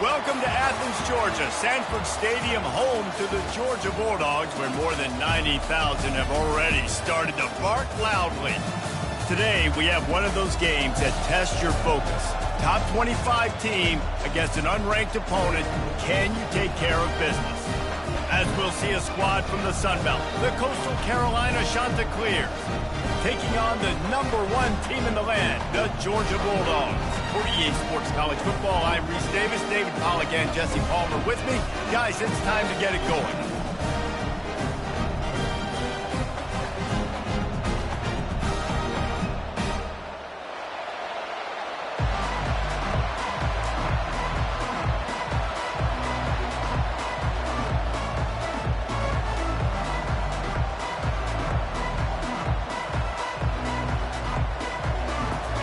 Welcome to Athens, Georgia, Sanford Stadium, home to the Georgia Bulldogs, where more than 90,000 have already started to bark loudly. Today, we have one of those games that tests your focus. Top 25 team against an unranked opponent. Can you take care of business? As we'll see a squad from the Sun Belt, the Coastal Carolina Chanticleers, taking on the #1 team in the land, the Georgia Bulldogs. For EA Sports College Football, I'm Reese Davis, David Pollack, and Jesse Palmer with me. Guys, it's time to get it going.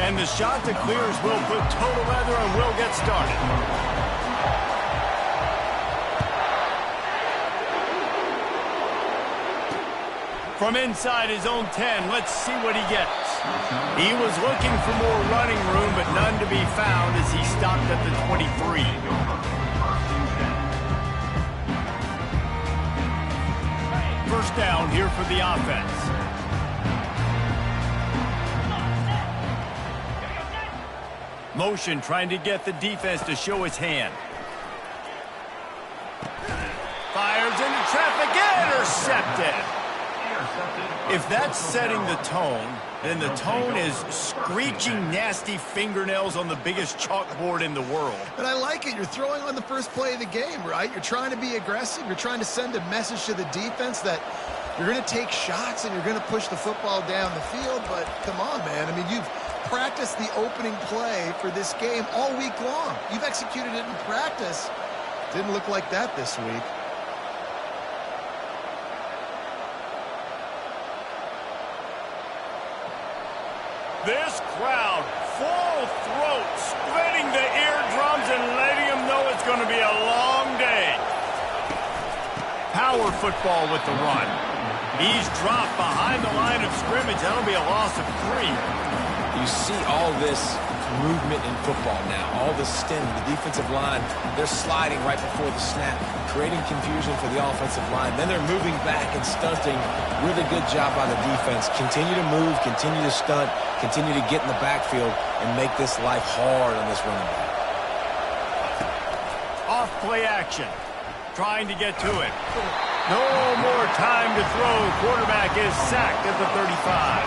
And the Chanticleers will put total leather and will get started. From inside his own 10, let's see what he gets. He was looking for more running room, but none to be found as he stopped at the 23. First down here for the offense. Motion trying to get the defense to show his hand. Fires into traffic, intercepted. If that's setting the tone, then the tone is screeching nasty fingernails on the biggest chalkboard in the world. And I like it. You're throwing on the first play of the game, right? You're trying to be aggressive. You're trying to send a message to the defense that you're going to take shots and you're going to push the football down the field. But come on, man. I mean, you've practiced the opening play for this game all week long. You've executed it in practice. Didn't look like that this week. This crowd, full throat, splitting the eardrums and letting them know it's going to be a long day. Power football with the run. He's dropped behind the line of scrimmage. That'll be a loss of 3. You see all this movement in football now, all the stem, the defensive line, they're sliding right before the snap, creating confusion for the offensive line. Then they're moving back and stunting. Really good job by the defense. Continue to move, continue to stunt, continue to get in the backfield and make this life hard on this running back. Off play action, trying to get to it. No more time to throw. Quarterback is sacked at the 35.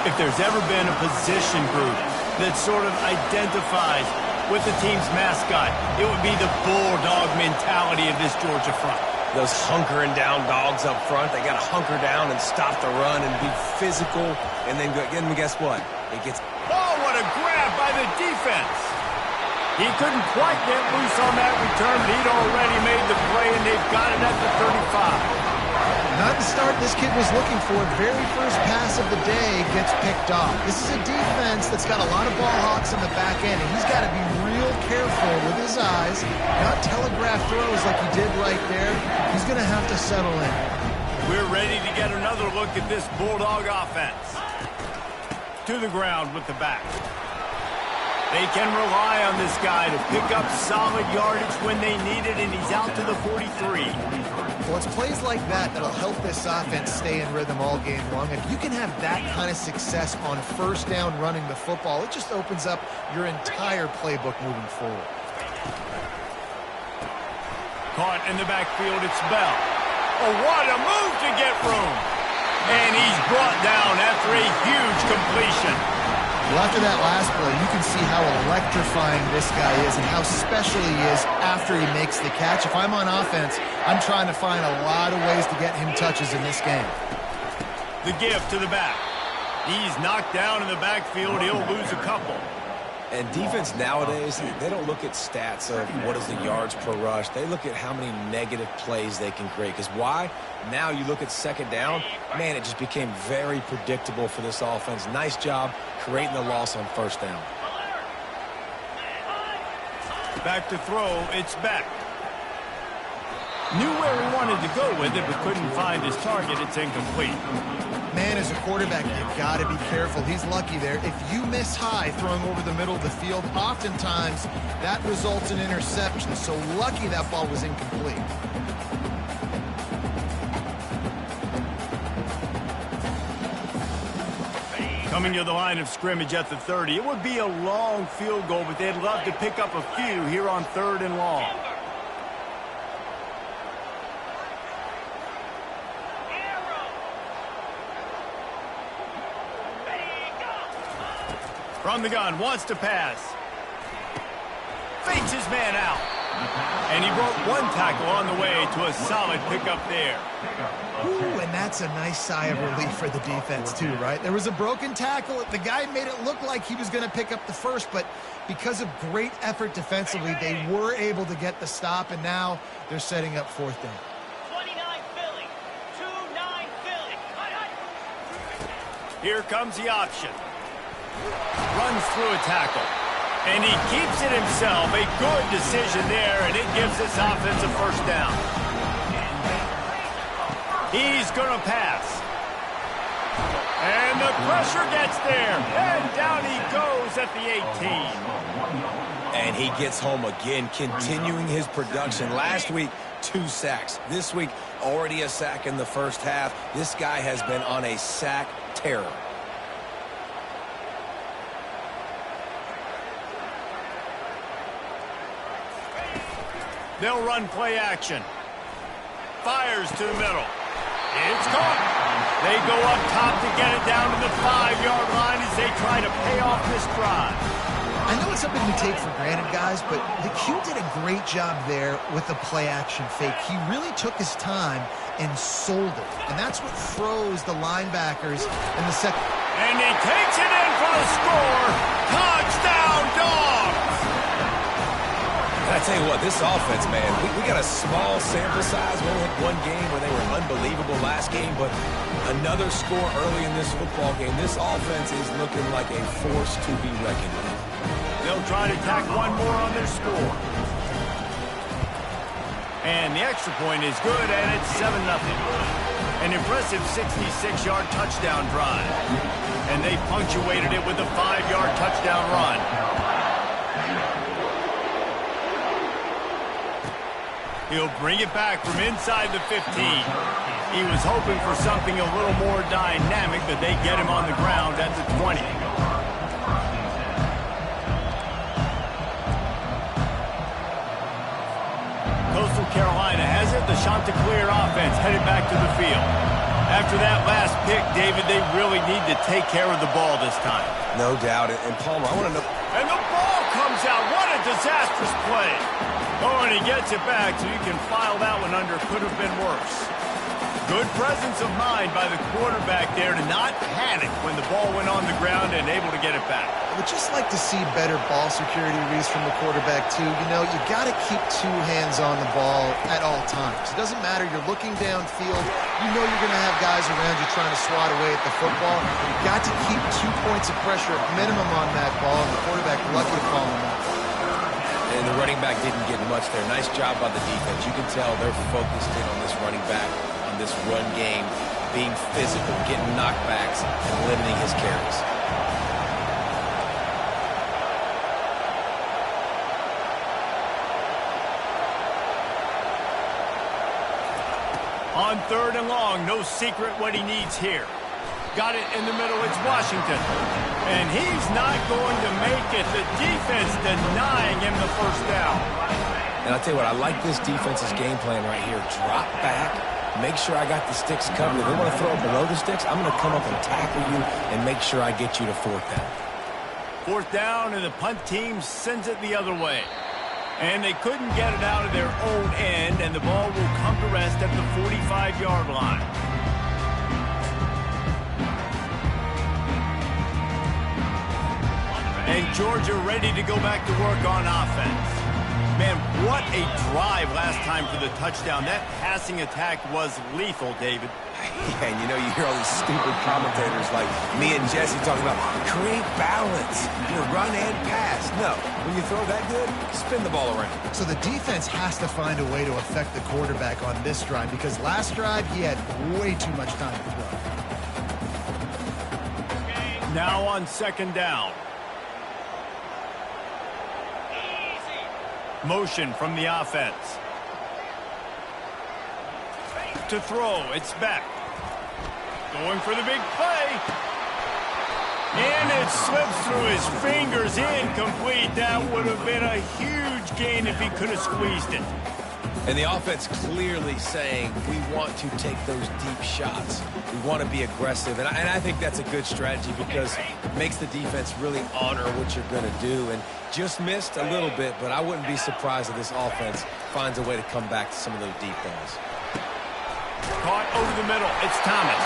If there's ever been a position group that sort of identifies with the team's mascot, it would be the bulldog mentality of this Georgia front. Those hunkering down dogs up front, they got to hunker down and stop the run and be physical. And then guess what? It gets... Oh, what a grab by the defense. He couldn't quite get loose on that return, but he'd already made the play, and they've got it at the 35. Not the start this kid was looking for. Very first pass of the day gets picked off. This is a defense that's got a lot of ball hawks in the back end, and he's got to be real careful with his eyes, not telegraph throws like he did right there. He's going to have to settle in. We're ready to get another look at this Bulldog offense. To the ground with the back. They can rely on this guy to pick up solid yardage when they need it, and he's out to the 43. Well, it's plays like that that'll help this offense stay in rhythm all game long. If you can have that kind of success on first down running the football, it just opens up your entire playbook moving forward. Caught in the backfield, it's Bell. Oh, what a move to get room. And he's brought down after a huge completion. Well, after that last play, you can see how electrifying this guy is and how special he is after he makes the catch. If I'm on offense, I'm trying to find a lot of ways to get him touches in this game. The give to the back. He's knocked down in the backfield. He'll lose a couple. And defense nowadays, they don't look at stats of what is the yards per rush. They look at how many negative plays they can create. Because why? Now you look at second down, man, it just became very predictable for this offense. Nice job creating the loss on first down. Back to throw, it's Beck. Knew where he wanted to go with it, but couldn't find his target. It's incomplete. Man, as a quarterback, you've got to be careful. He's lucky there. If you miss high throwing over the middle of the field, oftentimes that results in interception. So lucky that ball was incomplete. Coming to the line of scrimmage at the 30. It would be a long field goal, but they'd love to pick up a few here on 3rd and long. From the gun, wants to pass. Fakes his man out. And he broke one tackle on the way to a solid pickup there. Ooh, and that's a nice sigh of relief for the defense too, right? There was a broken tackle. The guy made it look like he was going to pick up the first, but because of great effort defensively, they were able to get the stop, and now they're setting up 4th down. 29 Philly, 2-9 Philly. Here comes the option. Runs through a tackle. And he keeps it himself. A good decision there, and it gives this offense a 1st down. He's going to pass. And the pressure gets there. And down he goes at the 18. And he gets home again, continuing his production. Last week, 2 sacks. This week, already a sack in the first half. This guy has been on a sack terror. They'll run play action. Fires to the middle. It's caught. They go up top to get it down to the 5-yard line as they try to pay off this drive. I know it's something we take for granted, guys, but the Q did a great job there with the play-action fake. He really took his time and sold it, and that's what froze the linebackers in the second. And he takes it in for the score. Touchdown, Dogs! I tell you what, this offense, man, we got a small sample size. We only had 1 game where they were unbelievable last game, but another score early in this football game. This offense is looking like a force to be reckoned with. They'll try to tack 1 more on their score. And the extra point is good, and it's 7-0. An impressive 66-yard touchdown drive. And they punctuated it with a 5-yard touchdown run. He'll bring it back from inside the 15. He was hoping for something a little more dynamic, but they get him on the ground at the 20. Coastal Carolina has it. The Chanticleer offense headed back to the field. After that last pick, David, they really need to take care of the ball this time. No doubt. And Palmer, I want to know. And the ball comes out. What a disastrous play. Oh, and he gets it back, so you can file that one under. Could have been worse. Good presence of mind by the quarterback there to not panic when the ball went on the ground and able to get it back. I would just like to see better ball security, Reese, from the quarterback, too. You know, you got to keep 2 hands on the ball at all times. It doesn't matter. You're looking downfield. You know you're going to have guys around you trying to swat away at the football. You've got to keep 2 points of pressure at minimum on that ball, and the quarterback lucky to call him out. And the running back didn't get much there. Nice job by the defense. You can tell they're focused in on this running back, on this run game, being physical, getting knockbacks, and limiting his carries. On 3rd and long, no secret what he needs here. Got it in the middle, it's Washington. And he's not going to make it. The defense denying him the 1st down. And I'll tell you what, I like this defense's game plan right here. Drop back, make sure I got the sticks covered. If they want to throw it below the sticks, I'm going to come up and tackle you and make sure I get you to 4th down. 4th down, and the punt team sends it the other way. And they couldn't get it out of their own end, and the ball will come to rest at the 45-yard line. And Georgia ready to go back to work on offense. Man, what a drive last time for the touchdown. That passing attack was lethal, David. Yeah, and you know, you hear all these stupid commentators like me and Jesse talking about create balance, run and pass. No, when you throw that good, spin the ball around. So the defense has to find a way to affect the quarterback on this drive because last drive he had way too much time to throw. Now on second down. Motion from the offense. To throw, it's back. Going for the big play. And it slips through his fingers, incomplete. That would have been a huge gain if he could have squeezed it. And the offense clearly saying, we want to take those deep shots. We want to be aggressive. And I think that's a good strategy because it makes the defense really honor what you're going to do. And just missed a little bit, but I wouldn't be surprised if this offense finds a way to come back to some of those deep balls. Caught over the middle. It's Thomas.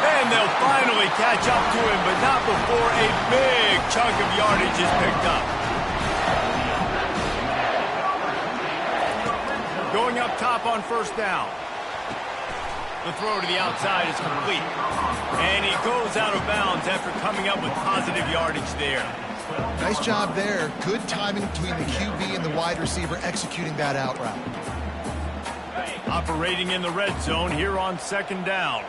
And they'll finally catch up to him, but not before a big chunk of yardage is picked up. Going up top on first down. The throw to the outside is complete. And he goes out of bounds after coming up with positive yardage there. Nice job there. Good timing between the QB and the wide receiver executing that out route. Operating in the red zone here on second down.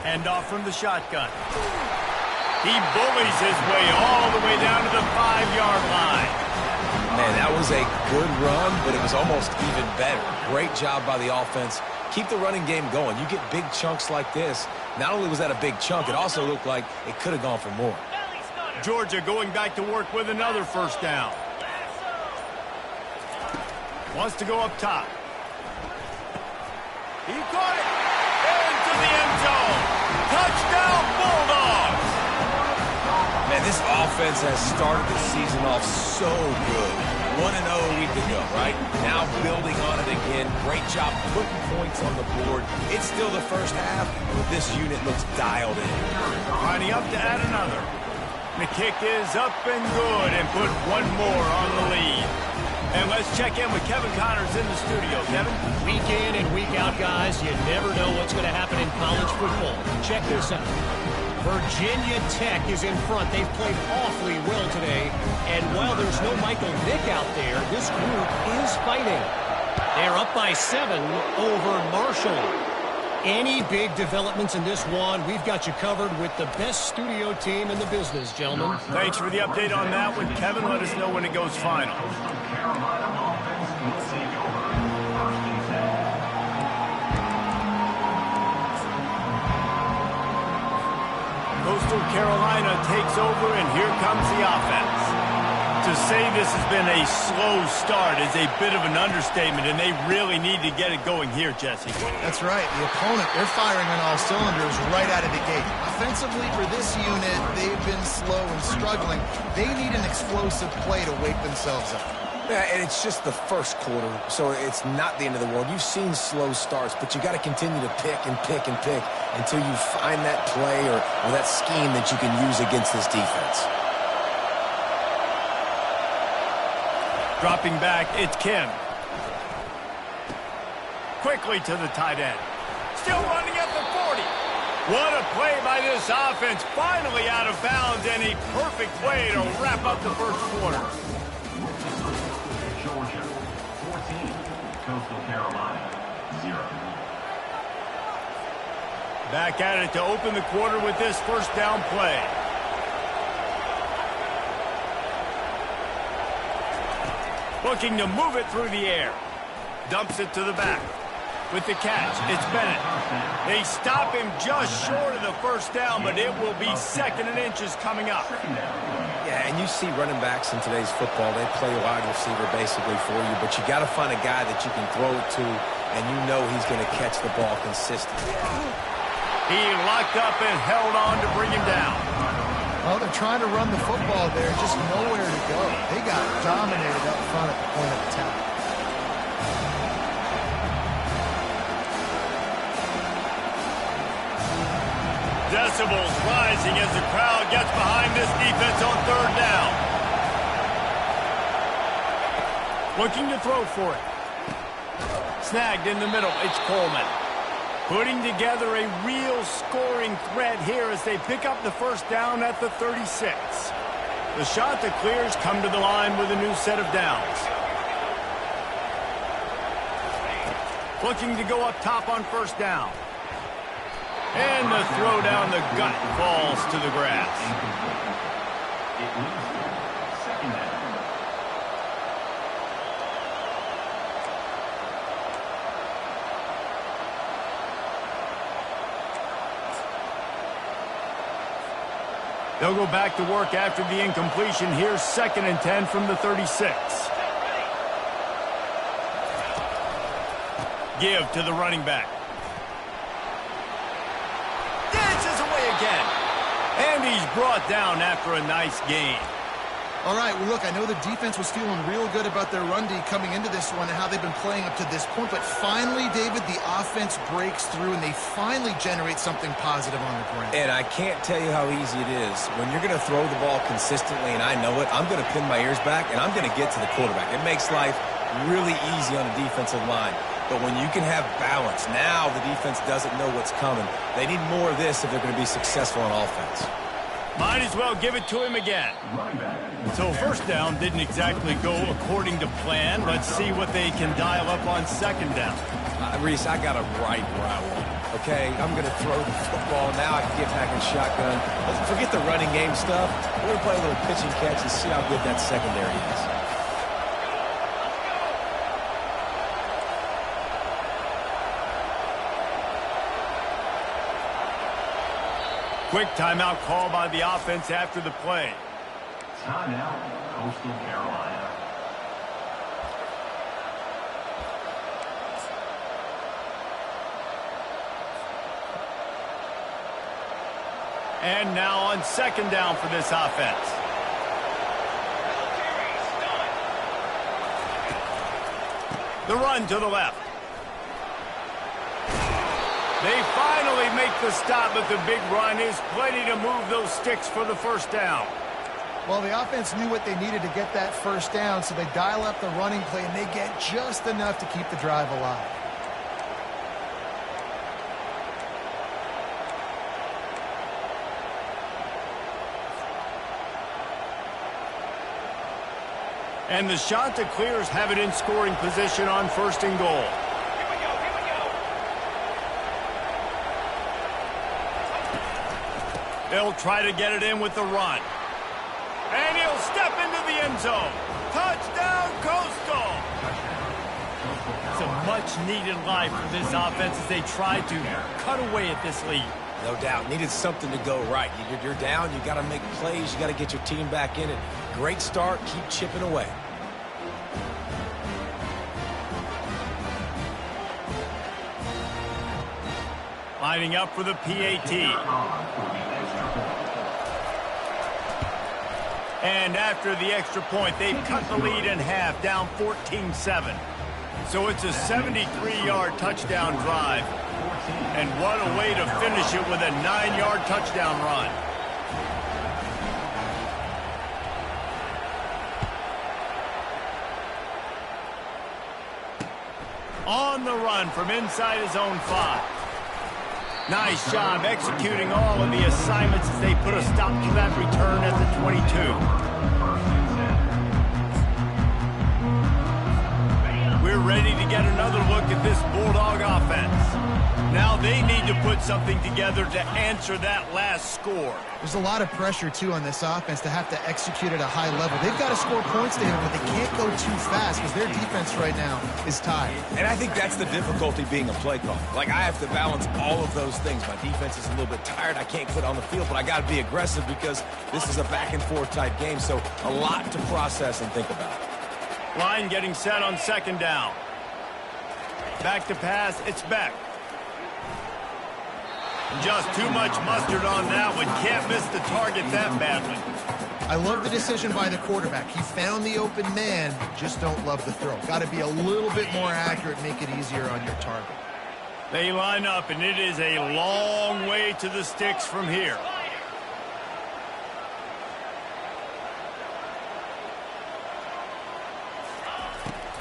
Hand off from the shotgun. He bullies his way all the way down to the 5-yard line. Man, that was a good run, but it was almost even better. Great job by the offense. Keep the running game going. You get big chunks like this. Not only was that a big chunk, it also looked like it could have gone for more. Georgia going back to work with another first down. Wants to go up top. He caught it. Into the end zone. Touchdown, Bulldogs. Man, this offense has started the season off so good. 1-0 a week ago, right? Now building on it again. Great job putting points on the board. It's still the first half, but this unit looks dialed in. Lining up to add another. The kick is up and good and put one more on the lead. And let's check in with Kevin Connors in the studio. Kevin? Week in and week out, guys, you never know what's going to happen in college football. Check this out. Virginia Tech is in front. They've played awfully well today. And while there's no Michael Vick out there, this group is fighting. They're up by 7 over Marshall. Any big developments in this one, we've got you covered with the best studio team in the business, gentlemen. Thanks for the update on that one, Kevin. Let us know when it goes final. Coastal Carolina takes over, and here comes the offense. To say this has been a slow start is a bit of an understatement, and they really need to get it going here, Jesse. That's right. The opponent, they're firing on all cylinders right out of the gate. Offensively, for this unit, they've been slow and struggling. They need an explosive play to wake themselves up. Yeah, and it's just the first quarter, so it's not the end of the world. You've seen slow starts, but you got to continue to pick and pick and pick until you find that play or that scheme that you can use against this defense. Dropping back, it's Kim. Quickly to the tight end. Still running at the 40. What a play by this offense. Finally out of bounds, and a perfect play to wrap up the first quarter. Georgia, 14. Coastal Carolina, 0. Back at it to open the quarter with this first down play. Looking to move it through the air. Dumps it to the back. With the catch, it's Bennett. They stop him just short of the first down, but it will be 2nd and inches coming up. Yeah, and you see running backs in today's football, they play wide receiver basically for you, but you got to find a guy that you can throw it to, and you know he's going to catch the ball consistently. He locked up and held on to bring him down. Well, they're trying to run the football there, just nowhere to go. They got dominated up front at the point of attack. Decibels rising as the crowd gets behind this defense on 3rd down. Looking to throw for it. Snagged in the middle. It's Coleman. Putting together a real scoring threat here as they pick up the first down at the 36. The shot that clears come to the line with a new set of downs. Looking to go up top on first down. And the throw down the gut falls to the grass. It leads to second down. They'll go back to work after the incompletion. Here's 2nd and 10 from the 36. Give to the running back. Dances away again. And he's brought down after a nice gain. All right, well, look, I know the defense was feeling real good about their run D coming into this one and how they've been playing up to this point. But finally, David, the offense breaks through and they finally generate something positive on the ground. And I can't tell you how easy it is. When you're going to throw the ball consistently, and I know it, I'm going to pin my ears back, and I'm going to get to the quarterback. It makes life really easy on the defensive line. But when you can have balance, now the defense doesn't know what's coming. They need more of this if they're going to be successful on offense. Might as well give it to him again. So first down didn't exactly go according to plan. Let's see what they can dial up on second down. Reese, I got him right where I want him. Okay, I'm going to throw the football. Now I can get back in shotgun. Let's forget the running game stuff. We're going to play a little pitch and catch and see how good that secondary is. Quick timeout call by the offense after the play. Timeout, Coastal Carolina. And now on second down for this offense. The run to the left. They finally make the stop, but the big run is plenty to move those sticks for the first down. Well, the offense knew what they needed to get that first down, so they dial up the running play, and they get just enough to keep the drive alive. And the shot that clears have it in scoring position on first and goal. They'll try to get it in with the run. And he'll step into the end zone. Touchdown, Coastal! It's a much-needed life for this offense as they try to cut away at this lead. No doubt. Needed something to go right. You're down. You got to make plays. You got to get your team back in it. Great start. Keep chipping away. Lining up for the PAT. And after the extra point, they've cut the lead in half, down 14-7. So it's a 73-yard touchdown drive. And what a way to finish it with a 9-yard touchdown run. On the run from inside his own 5. Nice job executing all of the assignments as they put a stop to that return at the 22. We're ready to get another look at this Bulldog offense. Now they need to put something together to answer that last score. There's a lot of pressure, too, on this offense to have to execute at a high level. They've got to score points to him, but they can't go too fast because their defense right now is tied. And I think that's the difficulty being a play caller. Like, I have to balance all of those things. My defense is a little bit tired. I can't put it on the field, but I got to be aggressive because this is a back-and-forth type game, so a lot to process and think about. Line getting set on second down. Back to pass, it's Beck. Just too much mustard on that one. Can't miss the target that badly. I love the decision by the quarterback. He found the open man, just don't love the throw. Got to be a little bit more accurate, make it easier on your target. They line up, and it is a long way to the sticks from here.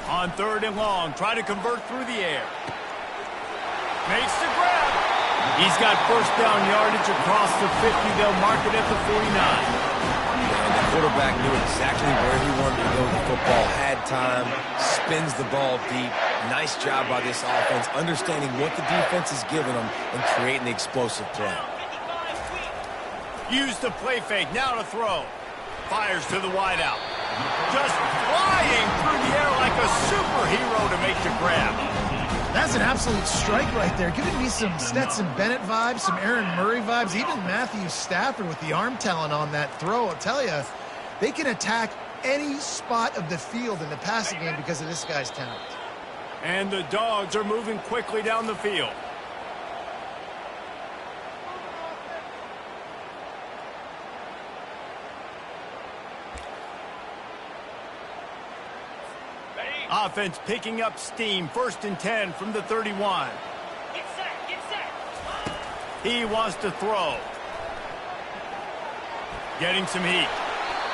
On 3rd and long, try to convert through the air. Makes the grab. He's got first down yardage across the 50. They'll mark it at the 49. And the quarterback knew exactly where he wanted to go with the football, had time, spins the ball deep. Nice job by this offense, understanding what the defense is giving them and creating the explosive play. Use the play fake, now to throw. Fires to the wideout. Just flying through the air like a superhero to make the grab. That's an absolute strike right there. Giving me some Stetson Bennett vibes, some Aaron Murray vibes, even Matthew Stafford with the arm talent on that throw. I'll tell you, they can attack any spot of the field in the passing game because of this guy's talent. And the Dogs are moving quickly down the field. Offense picking up steam. 1st and 10 from the 31. Get set, get set. He wants to throw. Getting some heat.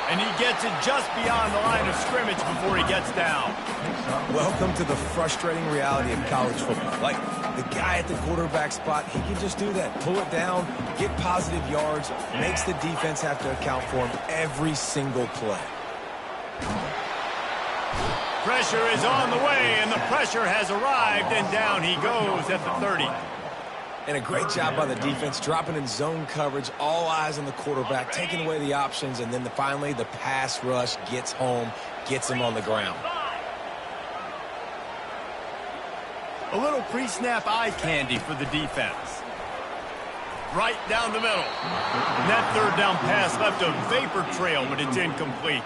And he gets it just beyond the line of scrimmage before he gets down. Welcome to the frustrating reality of college football. Like, the guy at the quarterback spot, he can just do that. Pull it down, get positive yards, makes the defense have to account for him every single play. Pressure is on the way, and the pressure has arrived, and down he goes at the 30. And a great job by the defense, dropping in zone coverage, all eyes on the quarterback, taking away the options, and then finally the pass rush gets home, gets him on the ground. A little pre-snap eye candy for the defense. Right down the middle. And that 3rd down pass left a vapor trail, but it's incomplete.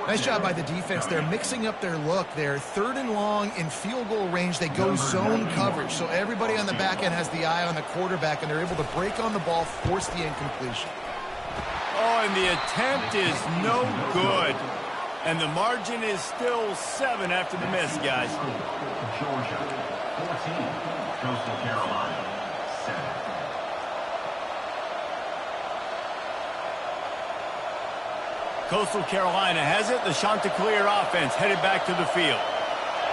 Nice job by the defense. They're mixing up their look. They're 3rd and long in field goal range. They go zone coverage. So everybody on the back end has the eye on the quarterback, and they're able to break on the ball, force the incompletion. Oh, and the attempt is no good. And the margin is still 7 after the miss, guys. Georgia, 14. Coastal Carolina, 7. Coastal Carolina has it. The Chanticleer offense headed back to the field.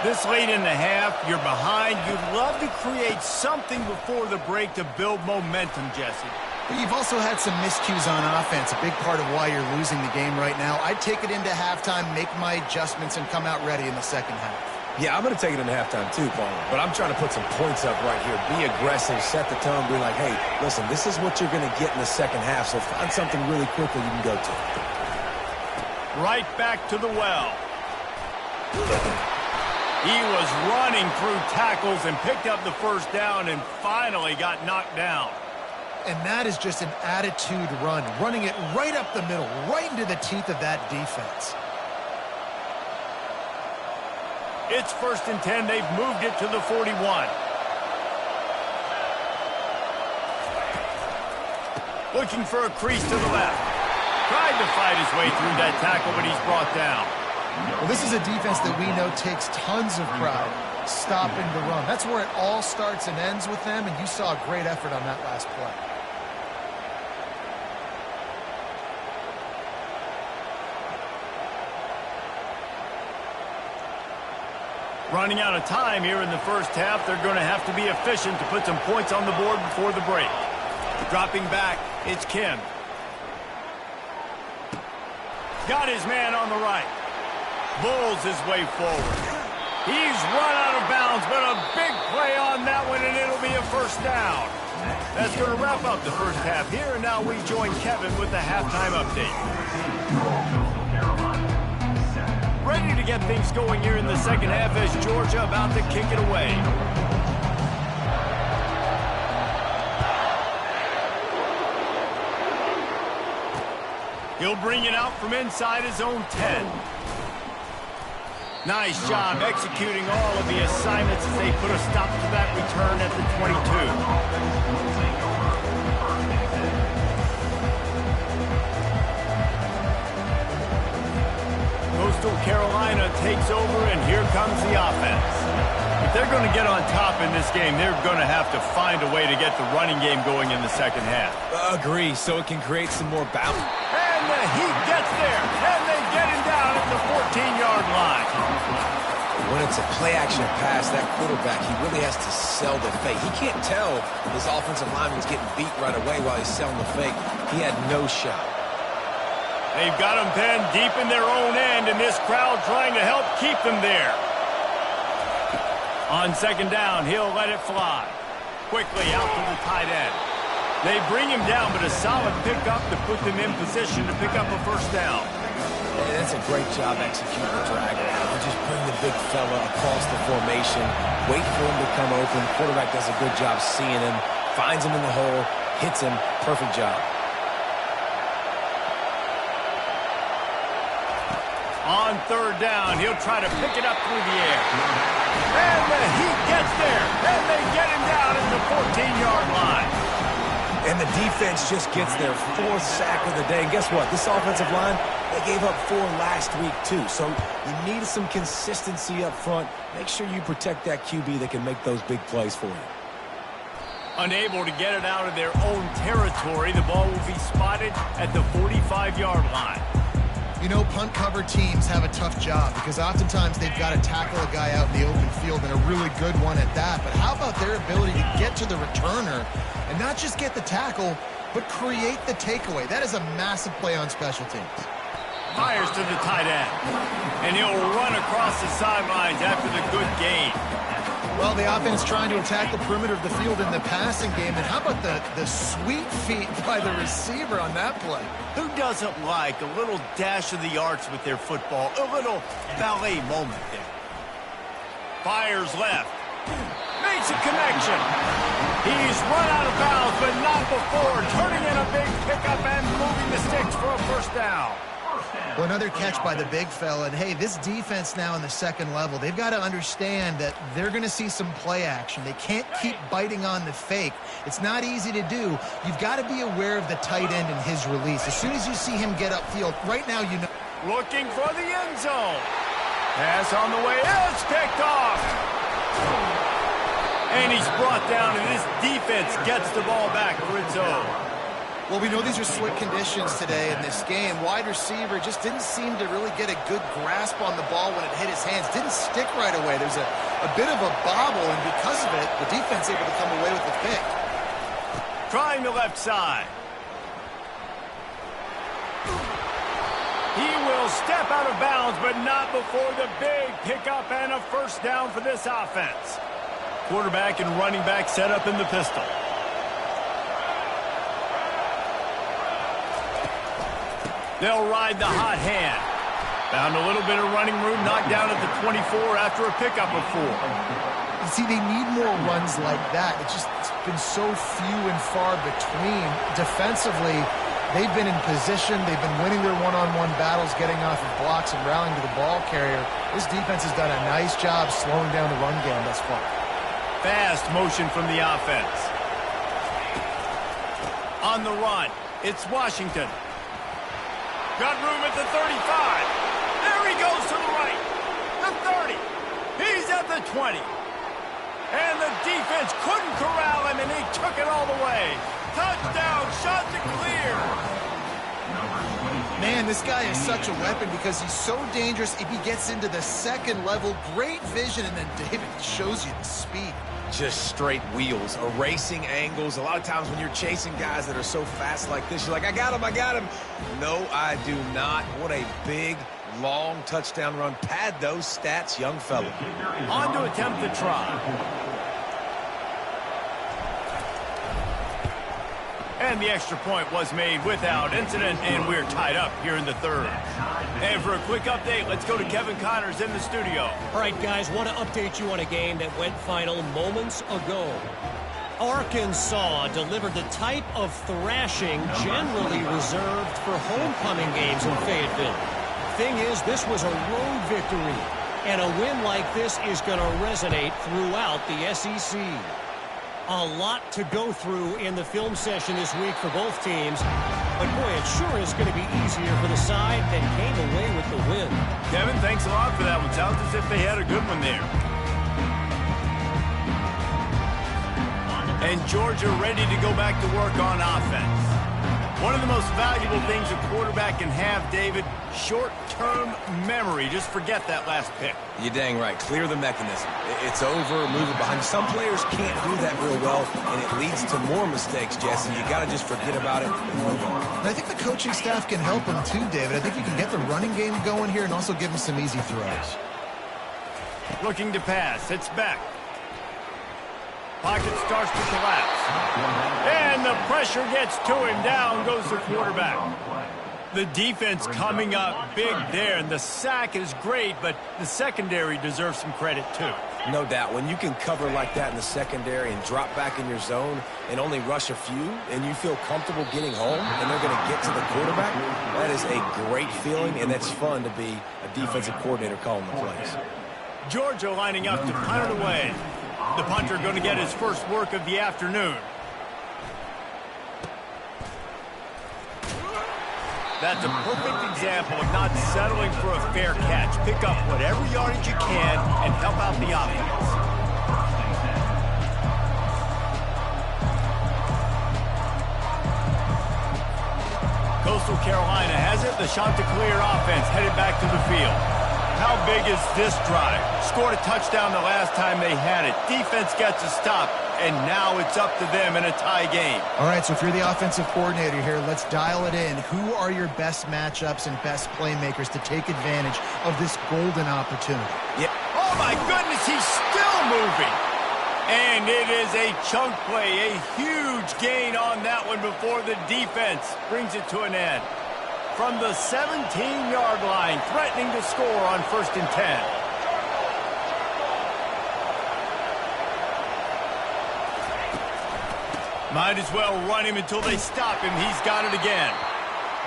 This late in the half, you're behind. You'd love to create something before the break to build momentum, Jesse. But you've also had some miscues on offense, a big part of why you're losing the game right now. I'd take it into halftime, make my adjustments, and come out ready in the second half. Yeah, I'm going to take it into halftime too, Paul. But I'm trying to put some points up right here. Be aggressive, set the tone, be like, hey, listen, this is what you're going to get in the second half, so find something really quickly you can go to. Right back to the well. He was running through tackles and picked up the first down and finally got knocked down. And that is just an attitude run, running it right up the middle, right into the teeth of that defense. It's 1st and 10. They've moved it to the 41. Looking for a crease to the left. Tried to fight his way through that tackle, but he's brought down. Well, this is a defense that we know takes tons of pride, stopping the run. That's where it all starts and ends with them, and you saw a great effort on that last play. Running out of time here in the first half. They're going to have to be efficient to put some points on the board before the break. Dropping back, it's Kim. Got his man on the right. Bulls his way forward. He's run out of bounds, but a big play on that one, and it'll be a first down. That's going to wrap up the first half here, and now we join Kevin with the halftime update. Ready to get things going here in the second half as Georgia about to kick it away. He'll bring it out from inside his own 10. Nice job executing all of the assignments as they put a stop to that return at the 22. Coastal Carolina takes over, and here comes the offense. If they're going to get on top in this game, they're going to have to find a way to get the running game going in the second half. Agree, so it can create some more balance. And the heat gets there, and they get him down at the 14-yard line. When it's a play-action pass, that quarterback, he really has to sell the fake. He can't tell his offensive lineman's getting beat right away while he's selling the fake. He had no shot. They've got them pinned deep in their own end, and this crowd trying to help keep them there. On second down, he'll let it fly. Quickly out to the tight end. They bring him down, but a solid pickup to put them in position to pick up a first down. Yeah, that's a great job executing the drag around. Just bring the big fella across the formation, wait for him to come open. The quarterback does a good job seeing him, finds him in the hole, hits him. Perfect job. On third down, he'll try to pick it up through the air. And the Heat gets there, and they get him down at the 14-yard line. And the defense just gets their fourth sack of the day. And guess what? This offensive line, they gave up 4 last week, too. So you need some consistency up front. Make sure you protect that QB that can make those big plays for you. Unable to get it out of their own territory, the ball will be spotted at the 45-yard line. You know, punt cover teams have a tough job because oftentimes they've got to tackle a guy out in the open field, and a really good one at that. But how about their ability to get to the returner and not just get the tackle, but create the takeaway? That is a massive play on special teams. Fires to the tight end, and he'll run across the sidelines after the good gain. Well, the offense trying to attack the perimeter of the field in the passing game. And how about the sweet feet by the receiver on that play? Who doesn't like a little dash of the arts with their football? A little ballet moment there. Fires left. Makes a connection. He's run out of bounds, but not before turning in a big pickup and moving the sticks for a first down. Well, another catch by the big fella. And, hey, this defense now in the second level, they've got to understand that they're going to see some play action. They can't keep biting on the fake. It's not easy to do. You've got to be aware of the tight end and his release. As soon as you see him get upfield, right now you know. Looking for the end zone. Pass on the way. It's picked off. And he's brought down, and this defense gets the ball back for its own. Well, we know these are slick conditions today in this game. Wide receiver just didn't seem to really get a good grasp on the ball when it hit his hands. Didn't stick right away. There's a bit of a bobble, and because of it, the defense able to come away with the pick. Trying the left side. He will step out of bounds, but not before the big pickup and a first down for this offense. Quarterback and running back set up in the pistol. They'll ride the hot hand. Found a little bit of running room, knocked down at the 24 after a pickup of 4. See, they need more runs like that. It's been so few and far between. Defensively, they've been in position. They've been winning their one-on-one battles, getting off of blocks and rallying to the ball carrier. This defense has done a nice job slowing down the run game thus far. Fast motion from the offense. On the run, it's Washington. Got room at the 35. There he goes to the right. The 30. He's at the 20. And the defense couldn't corral him, and he took it all the way. Touchdown, shot to clear. Man, this guy is such a weapon because he's so dangerous if he gets into the second level. Great vision, and then David shows you the speed. Just straight wheels, erasing angles. A lot of times when you're chasing guys that are so fast like this, you're like, I got him. No, I do not. What a big, long touchdown run. Pad those stats, young fella. On to attempt the try. And the extra point was made without incident, and we're tied up here in the third. And for a quick update, let's go to Kevin Connors in the studio. All right, guys, want to update you on a game that went final moments ago. Arkansas delivered the type of thrashing generally reserved for homecoming games in Fayetteville. Thing is, this was a road victory, and a win like this is going to resonate throughout the SEC. A lot to go through in the film session this week for both teams. But, boy, it sure is going to be easier for the side that came away with the win. Kevin, thanks a lot for that one. Sounds as if they had a good one there. And Georgia ready to go back to work on offense. One of the most valuable things a quarterback can have, David, short-term memory. Just forget that last pick. You're dang right. Clear the mechanism. It's over, move it behind. Some players can't do that real well, and it leads to more mistakes, Jesse. You got to just forget about it and move on. And I think the coaching staff can help him too, David. I think you can get the running game going here and also give him some easy throws. Looking to pass. It's back. Pocket starts to collapse. And the pressure gets to him. Down goes the quarterback. The defense coming up big there, and the sack is great, but the secondary deserves some credit too. No doubt. When you can cover like that in the secondary and drop back in your zone and only rush a few, and you feel comfortable getting home, and they're going to get to the quarterback, that is a great feeling, and it's fun to be a defensive coordinator calling the plays. Georgia lining up to punt it away. The punter going to get his first work of the afternoon. That's a perfect example of not settling for a fair catch. Pick up whatever yardage you can and help out the offense. Coastal Carolina has it. The Chanticleer offense headed back to the field. How big is this drive? Scored a touchdown the last time they had it. Defense gets a stop, and now it's up to them in a tie game. All right, so if you're the offensive coordinator here, let's dial it in. Who are your best matchups and best playmakers to take advantage of this golden opportunity? Yeah. Oh, my goodness, he's still moving. And it is a chunk play, a huge gain on that one before the defense brings it to an end. From the 17-yard line, threatening to score on 1st and 10. Might as well run him until they stop him. He's got it again.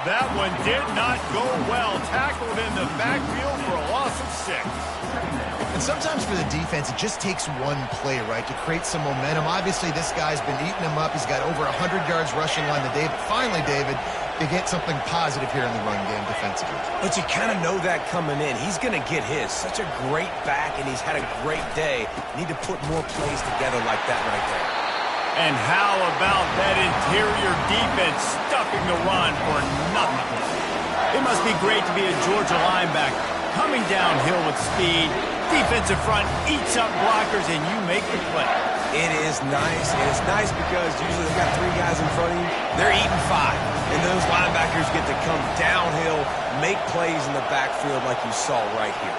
That one did not go well. Tackled in the backfield for a loss of 6. And sometimes for the defense, it just takes one play, right, to create some momentum. Obviously, this guy's been eating him up. He's got over 100 yards rushing on the day. But finally, David, they get something positive here in the run game defensively. But you kind of know that coming in. He's going to get his. Such a great back, and he's had a great day. Need to put more plays together like that right there. And how about that interior defense stuffing the run for nothing? It must be great to be a Georgia linebacker. Coming downhill with speed, defensive front eats up blockers, and you make the play. It is nice, and it's nice because usually they've got 3 guys in front of you. They're eating 5, and those linebackers get to come downhill, make plays in the backfield like you saw right here.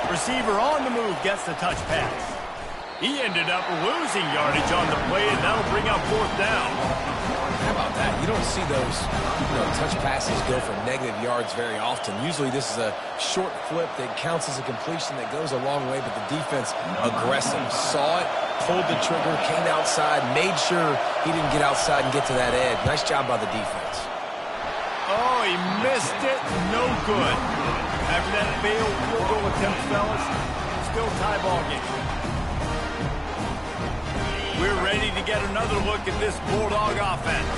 Receiver on the move gets the touch pass. He ended up losing yardage on the play, and that'll bring up 4th down. How about that? You don't see those touch passes go for negative yards very often. Usually this is a short flip that counts as a completion that goes a long way, but the defense aggressive. Saw it, pulled the trigger, came outside, made sure he didn't get outside and get to that edge. Nice job by the defense. Oh, he missed it. No good. After that failed field goal attempt, fellas, still tie ball game. We're ready to get another look at this Bulldog offense.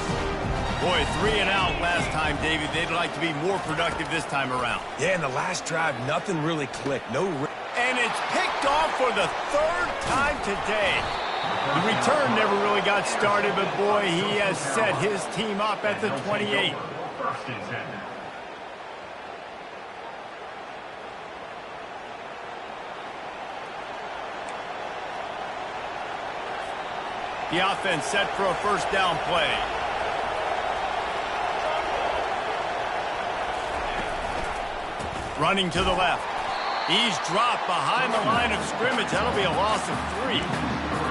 Boy, 3 and out last time, David. They'd like to be more productive this time around. Yeah, in the last drive, nothing really clicked. And it's picked off for the 3rd time today. The return never really got started, but boy, he has set his team up at the 28. First and 10. The offense set for a 1st down play. Running to the left. He's dropped behind the line of scrimmage. That'll be a loss of 3.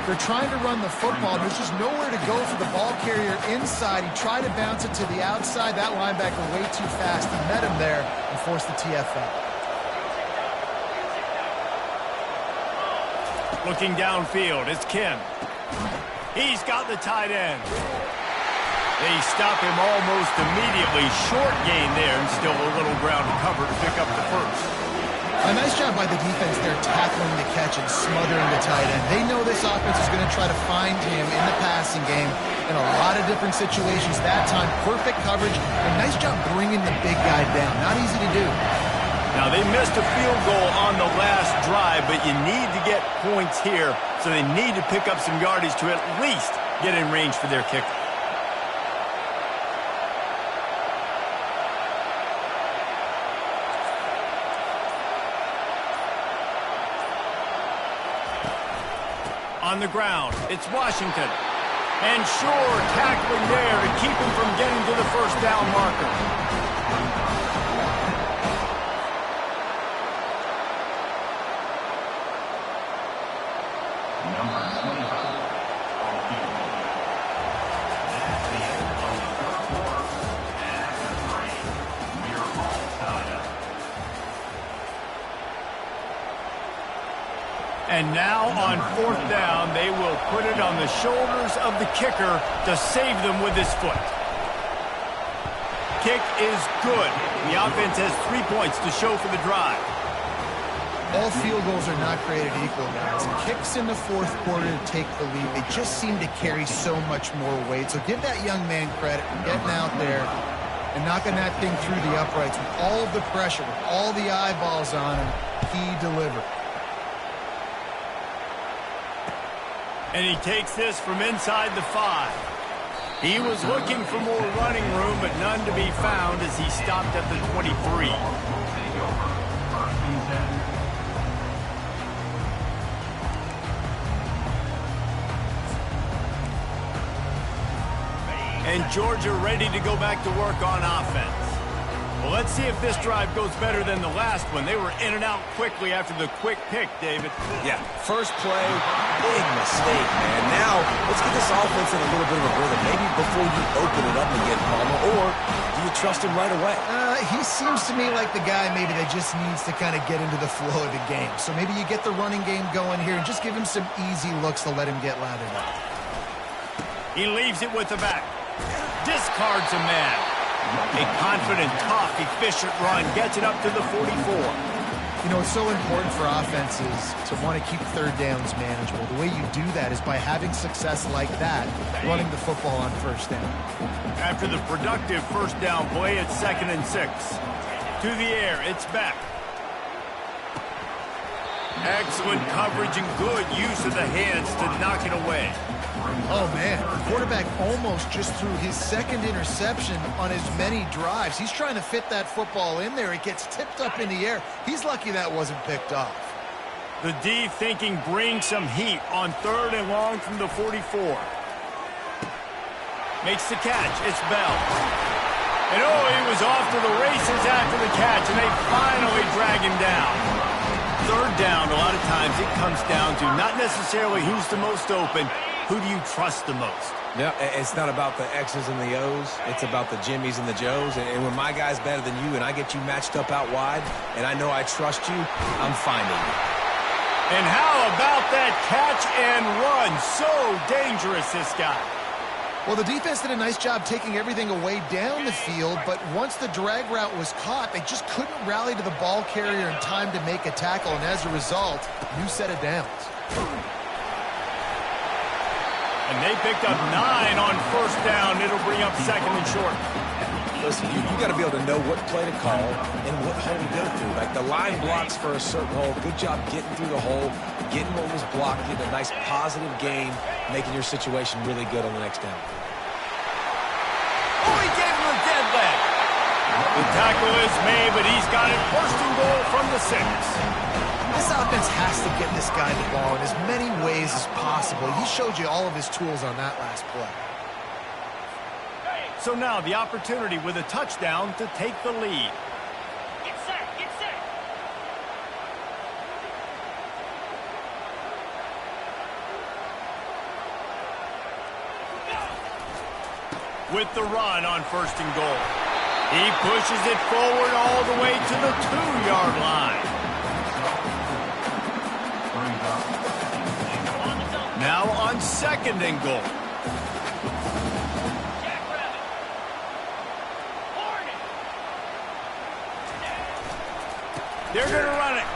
They're trying to run the football. There's just nowhere to go for the ball carrier inside. He tried to bounce it to the outside. That linebacker way too fast. He met him there and forced the TFL. Looking downfield, it's Kim. He's got the tight end. They stop him almost immediately. Short gain there, and still a little ground to cover to pick up the 1st. A nice job by the defense there tackling the catch and smothering the tight end. They know this offense is going to try to find him in the passing game in a lot of different situations. That time, perfect coverage, and nice job bringing the big guy down. Not easy to do. Now, they missed a field goal on the last drive, but you need to get points here, so they need to pick up some yardage to at least get in range for their kicker. On the ground, it's Washington. And sure, tackling there to keep him from getting to the first down marker. Number 25 on the field. That's the end of the third quarter. And after 3, we're all tied up. And now on fourth down, they will put it on the shoulders of the kicker to save them with his foot. Kick is good. The offense has 3 points to show for the drive. All field goals are not created equal, guys. Kicks in the fourth quarter to take the lead. They just seem to carry so much more weight. So give that young man credit for getting out there and knocking that thing through the uprights with all of the pressure, with all the eyeballs on him. He delivered. And he takes this from inside the 5. He was looking for more running room, but none to be found as he stopped at the 23. And Georgia ready to go back to work on offense. Well, let's see if this drive goes better than the last one. They were in and out quickly after the quick pick, David. Yeah, first play, big mistake, man. Now, let's get this offense in a little bit of a rhythm. Maybe before you open it up again, Palmer, or do you trust him right away? He seems to me like the guy maybe that just needs to kind of get into the flow of the game. So maybe you get the running game going here and just give him some easy looks to let him get lathered up. He leaves it with the back. Discards a man. A confident, tough, efficient run gets it up to the 44. You know, it's so important for offenses to want to keep third downs manageable. The way you do that is by having success like that, running the football on first down. After the productive first down play, it's 2nd and 6. To the air, it's back. Excellent coverage and good use of the hands to knock it away. Oh, man, the quarterback almost just threw his second interception on as many drives. He's trying to fit that football in there. It gets tipped up in the air. He's lucky that wasn't picked off. The D thinking bring some heat on 3rd and long from the 44. Makes the catch. It's Bell. And oh, he was off to the races after the catch, and they finally drag him down. 3rd down, a lot of times it comes down to not necessarily who's the most open. Who do you trust the most? Yeah, it's not about the X's and the O's. It's about the Jimmies and the Joes. And when my guy's better than you and I get you matched up out wide and I know I trust you, I'm finding you. And how about that catch and run? So dangerous, this guy. Well, the defense did a nice job taking everything away down the field, but once the drag route was caught, they just couldn't rally to the ball carrier in time to make a tackle, and as a result, new set of downs. And they picked up 9 on first down. It'll bring up 2nd and short. Listen, you got to be able to know what play to call and what hole to go through. Like the line blocks for a certain hole. Good job getting through the hole, getting what was blocked, getting a nice positive gain, making your situation really good on the next down. Oh, he gave him a dead leg. The tackle is made, but he's got it 1st and goal from the 6. This offense has to get this guy the ball in as many ways as possible. He showed you all of his tools on that last play. So now the opportunity with a touchdown to take the lead. Get set, get set. With the run on 1st and goal. He pushes it forward all the way to the 2-yard line. Now on 2nd and goal. They're going to run it.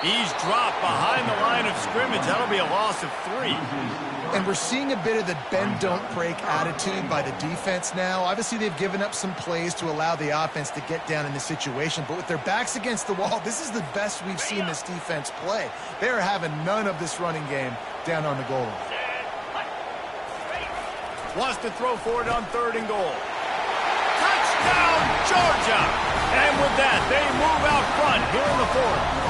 He's dropped behind the line of scrimmage. That'll be a loss of 3. And we're seeing a bit of the bend-don't-break attitude by the defense now. Obviously, they've given up some plays to allow the offense to get down in the situation. But with their backs against the wall, this is the best we've seen this defense play. They are having none of this running game down on the goal line. Wants to throw for it on 3rd and goal. Touchdown, Georgia! And with that, they move out front here in the 4th.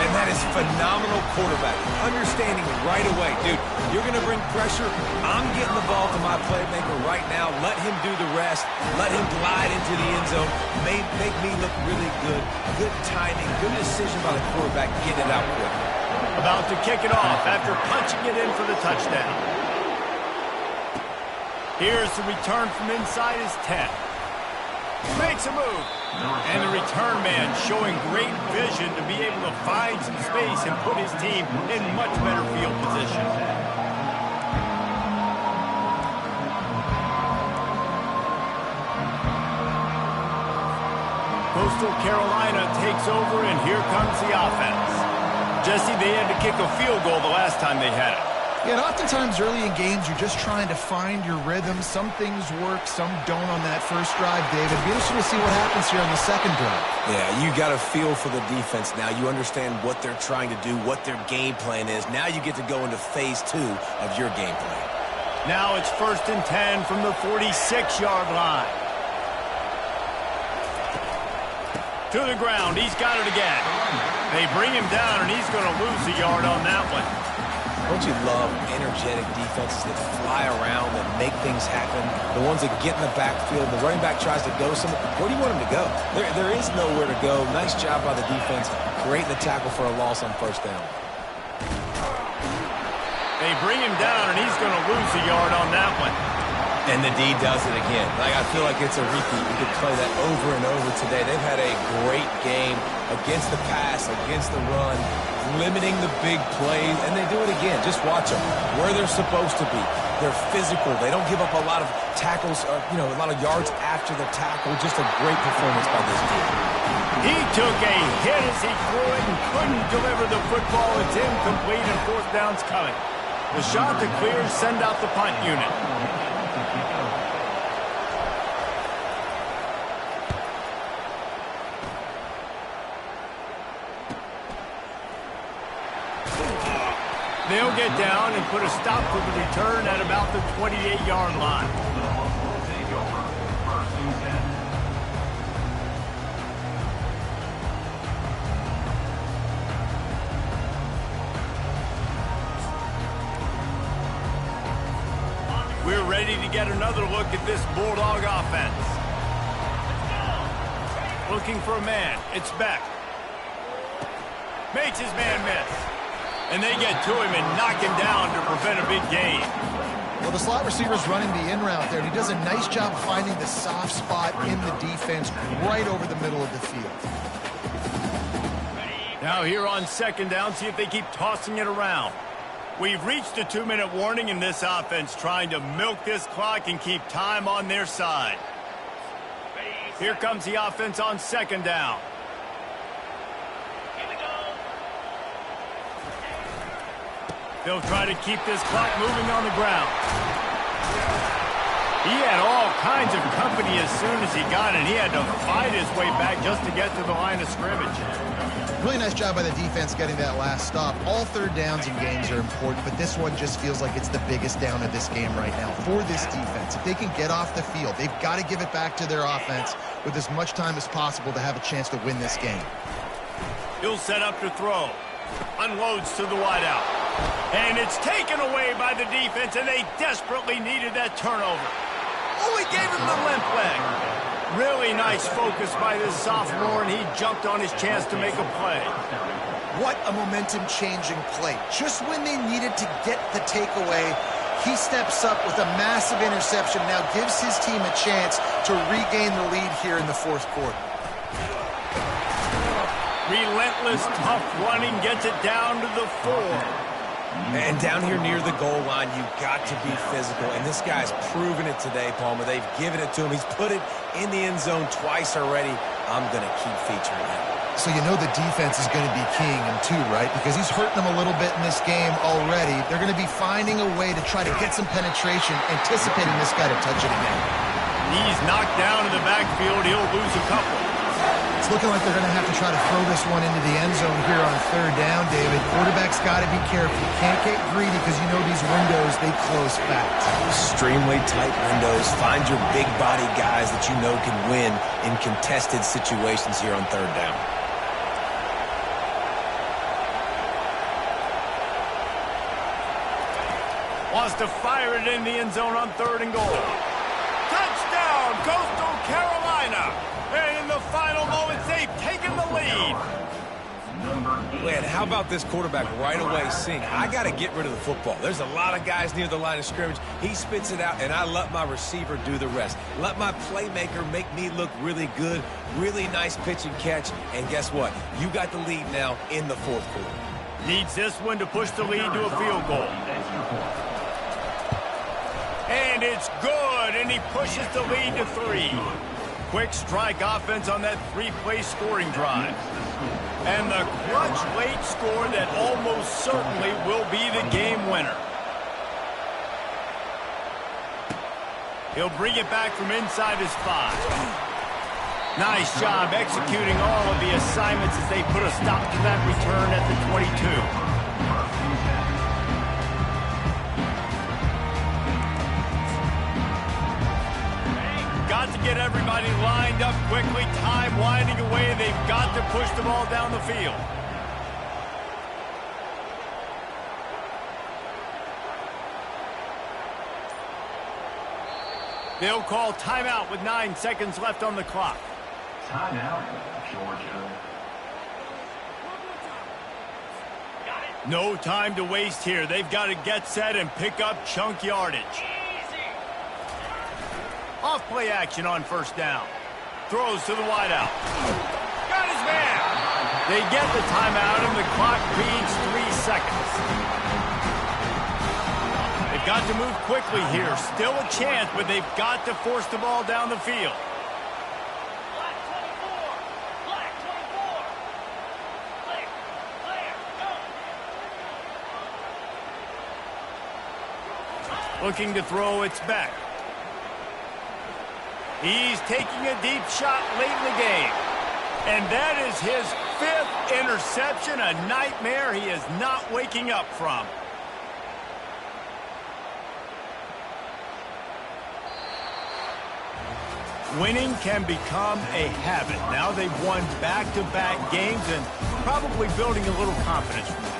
And that is phenomenal quarterback. Understanding right away, dude, you're going to bring pressure. I'm getting the ball to my playmaker right now. Let him do the rest. Let him glide into the end zone. Make me look really good. Good timing, good decision by the quarterback. Get it out quick. About to kick it off after punching it in for the touchdown. Here's the return from inside his 10. Makes a move. And the return man showing great vision to be able to find some space and put his team in much better field position. Coastal Carolina takes over, and here comes the offense. Jesse, they had to kick a field goal the last time they had it. Yeah, and oftentimes early in games, you're just trying to find your rhythm. Some things work, some don't on that first drive, David. It'd be interesting to see what happens here on the second drive. Yeah, you got a feel for the defense now. You understand what they're trying to do, what their game plan is. Now you get to go into phase 2 of your game plan. Now it's 1st and 10 from the 46-yard line. To the ground, he's got it again. They bring him down, and he's going to lose a yard on that one. Don't you love energetic defenses that fly around and make things happen? The ones that get in the backfield, the running back tries to go somewhere. Where do you want him to go? There is nowhere to go. Nice job by the defense, creating the tackle for a loss on first down. They bring him down, and he's going to lose a yard on that one. And the D does it again. Like, I feel like it's a repeat. You could play that over and over today. They've had a great game against the pass, against the run, limiting the big plays, and they do it again. Just watch them where they're supposed to be. They're physical. They don't give up a lot of tackles, or, a lot of yards after the tackle. Just a great performance by this team. He took a hit as he threw it and couldn't deliver the football. It's incomplete, and 4th down's coming. The shot to clear, send out the punt unit. They'll get down and put a stop to the return at about the 28-yard line. We're ready to get another look at this Bulldog offense. Looking for a man. It's Beck. Makes his man miss. And they get to him and knock him down to prevent a big gain. Well, the slot receiver's running the in route there, and he does a nice job finding the soft spot in the defense right over the middle of the field. Now here on 2nd down, see if they keep tossing it around. We've reached a 2-minute warning in this offense, trying to milk this clock and keep time on their side. Here comes the offense on 2nd down. They'll try to keep this clock moving on the ground. He had all kinds of company as soon as he got it. He had to fight his way back just to get to the line of scrimmage. Really nice job by the defense getting that last stop. All 3rd downs in games are important, but this one just feels like it's the biggest down of this game right now for this defense. If they can get off the field, they've got to give it back to their offense with as much time as possible to have a chance to win this game. He'll set up to throw. Unloads to the wideout. And it's taken away by the defense, and they desperately needed that turnover. Oh, he gave him the limp leg. Really nice focus by this sophomore, and he jumped on his chance to make a play. What a momentum-changing play. Just when they needed to get the takeaway, he steps up with a massive interception, now gives his team a chance to regain the lead here in the 4th quarter. Relentless, tough running gets it down to the 4. And down here near the goal line, you've got to be physical. And this guy's proven it today, Palmer. They've given it to him. He's put it in the end zone twice already. I'm going to keep featuring him. So you know the defense is going to be keying him too, right? Because he's hurting them a little bit in this game already. They're going to be finding a way to try to get some penetration, anticipating this guy to touch it again. He's knocked down in the backfield. He'll lose a couple. It's looking like they're going to have to try to throw this one into the end zone here on 3rd down, David. Quarterback's got to be careful. You can't get greedy because you know these windows, they close fast. Extremely tight windows. Find your big body guys that you know can win in contested situations here on 3rd down. to fire it in the end zone on 3rd and goal. Touchdown, Coastal Carolina. And in the final moments, they've taken the lead. Man, how about this quarterback right away seeing, I got to get rid of the football. There's a lot of guys near the line of scrimmage. He spits it out, and I let my receiver do the rest. Let my playmaker make me look really good, really nice pitch and catch. And guess what? You got the lead now in the 4th quarter. Needs this one to push the lead to a field goal. And it's good, and he pushes the lead to 3. Quick strike offense on that 3-play scoring drive. And the clutch late score that almost certainly will be the game winner. He'll bring it back from inside his 5. Nice job executing all of the assignments as they put a stop to that return at the 22. Got to get everybody lined up quickly. Time winding away. They've got to push the ball down the field. They'll call timeout with 9 seconds left on the clock. Timeout, Georgia. No time to waste here. They've got to get set and pick up chunk yardage. Off play action on 1st down. Throws to the wideout. Got his man. They get the timeout and the clock reads 3 seconds. They've got to move quickly here. Still a chance, but they've got to force the ball down the field. Black 24. Black 24. Clear. Clear. Go. Looking to throw, it's back. He's taking a deep shot late in the game. And that is his 5th interception, a nightmare he is not waking up from. Winning can become a habit. Now they've won back-to-back games and probably building a little confidence from that.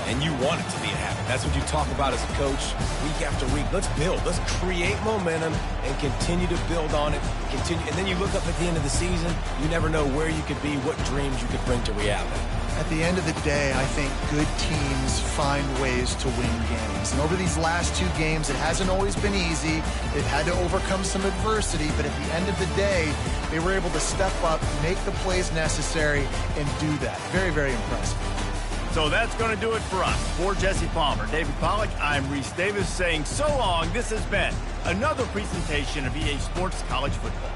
And you want it to be a habit. That's what you talk about as a coach week after week. Let's build. Let's create momentum and continue to build on it. And then you look up at the end of the season, you never know where you could be, what dreams you could bring to reality. At the end of the day, I think good teams find ways to win games. And over these last 2 games, it hasn't always been easy. They've had to overcome some adversity, but at the end of the day, they were able to step up, make the plays necessary, and do that. Very, very impressive. So that's going to do it for us. For Jesse Palmer, David Pollack, I'm Reese Davis saying so long. This has been another presentation of EA Sports College Football.